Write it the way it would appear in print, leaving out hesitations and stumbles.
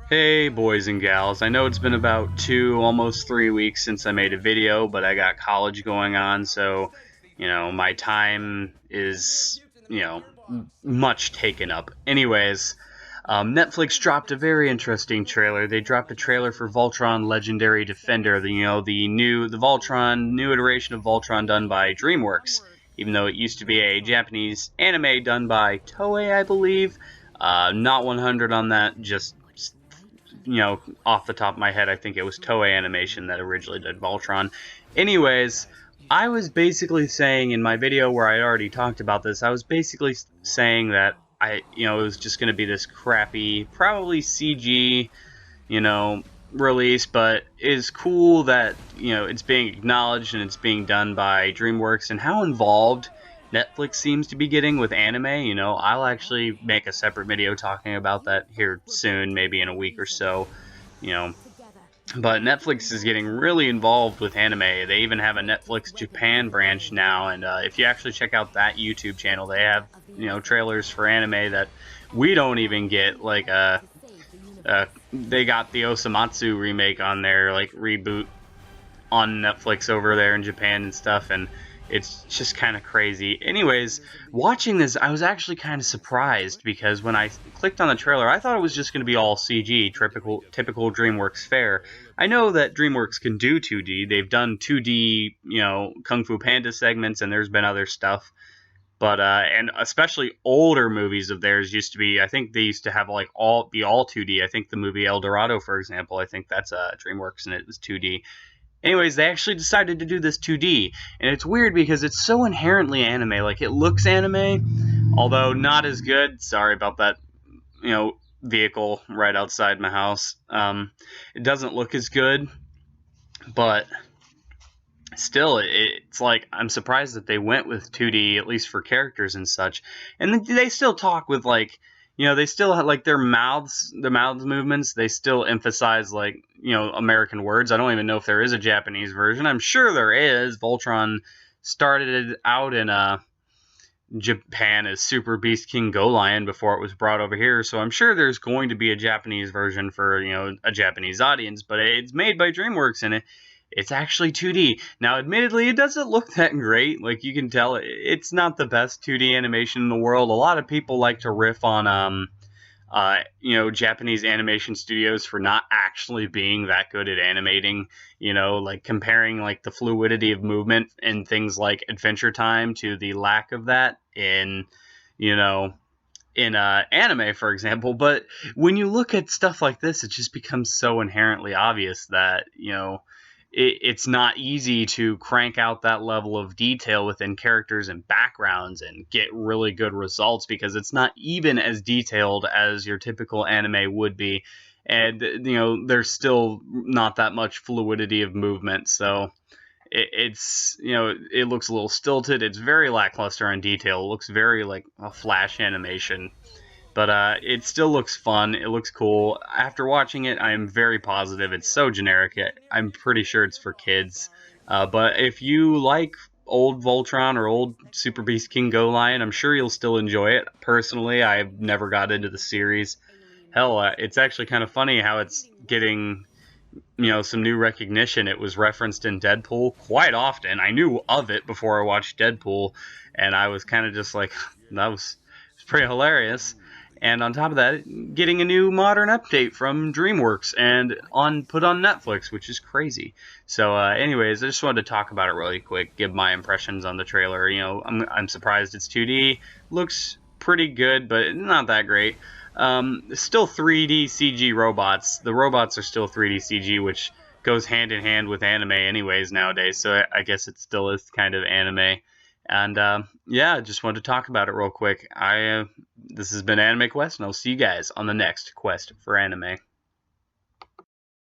Hey boys and gals, I know it's been about 2, almost 3 weeks since I made a video, but I got college going on, so, my time is, much taken up. Anyways, Netflix dropped a very interesting trailer. They dropped a trailer for Voltron Legendary Defender, the Voltron, new iteration of Voltron done by DreamWorks, even though it used to be a Japanese anime done by Toei, I believe. Not 100 on that, just off the top of my head, I think it was Toei Animation that originally did Voltron. Anyways, I was basically saying in my video where I already talked about this, I was basically saying that it was just going to be this crappy, probably CG, you know, release, but it's cool that, it's being acknowledged and it's being done by DreamWorks and how involved Netflix seems to be getting with anime. I'll actually make a separate video talking about that here soon, maybe in a week or so, you know. But Netflix is getting really involved with anime. They even have a Netflix Japan branch now, and if you actually check out that YouTube channel, they have, trailers for anime that we don't even get, like, they got the Osamatsu remake on their, like, reboot on Netflix over there in Japan and stuff, and it's just kind of crazy. Anyways, watching this, I was actually kind of surprised because when I clicked on the trailer, I thought it was just going to be all CG, typical DreamWorks fare. I know that DreamWorks can do 2D. They've done 2D, Kung Fu Panda segments, and there's been other stuff. But and especially older movies of theirs used to be. I think they used to have like all 2D. I think the movie El Dorado, for example, I think that's DreamWorks and it was 2D. Anyways, they actually decided to do this 2D, and it's weird because it's so inherently anime. Like, it looks anime, although not as good. Sorry about that, vehicle right outside my house. It doesn't look as good, but still, it's like, I'm surprised that they went with 2D, at least for characters and such. And they still talk with, like, they still have, like, their mouths movements, they still emphasize, like, American words. I don't even know if there is a Japanese version. I'm sure there is. Voltron started out in Japan as Super Beast King Go Lion before it was brought over here, so I'm sure there's going to be a Japanese version for, a Japanese audience, but it's made by DreamWorks, and it's actually 2D. Now, admittedly, it doesn't look that great. Like, you can tell, it's not the best 2D animation in the world. A lot of people like to riff on, Japanese animation studios for not actually being that good at animating, like comparing, like, the fluidity of movement in things like Adventure Time to the lack of that in anime, for example. But when you look at stuff like this, it just becomes so inherently obvious that, it's not easy to crank out that level of detail within characters and backgrounds and get really good results because it's not even as detailed as your typical anime would be. And, there's still not that much fluidity of movement. So it's, it looks a little stilted. It's very lackluster on detail. It looks very like a flash animation. But it still looks fun. It looks cool. After watching it, I am very positive. It's so generic. I'm pretty sure it's for kids. But if you like old Voltron or old Super Beast King Go Lion, I'm sure you'll still enjoy it. Personally, I've never got into the series. Hell, it's actually kind of funny how it's getting, some new recognition. It was referenced in Deadpool quite often. I knew of it before I watched Deadpool, and I was kind of just like, that was pretty hilarious. And on top of that, getting a new modern update from DreamWorks and put on Netflix, which is crazy. So, anyways, I just wanted to talk about it really quick, give my impressions on the trailer. I'm surprised it's 2D. Looks pretty good, but not that great. Still 3D CG robots. The robots are still 3D CG, which goes hand in hand with anime anyways nowadays. So I guess it still is kind of anime. And yeah, just wanted to talk about it real quick. This has been AnimeQuest, and I'll see you guys on the next quest for anime.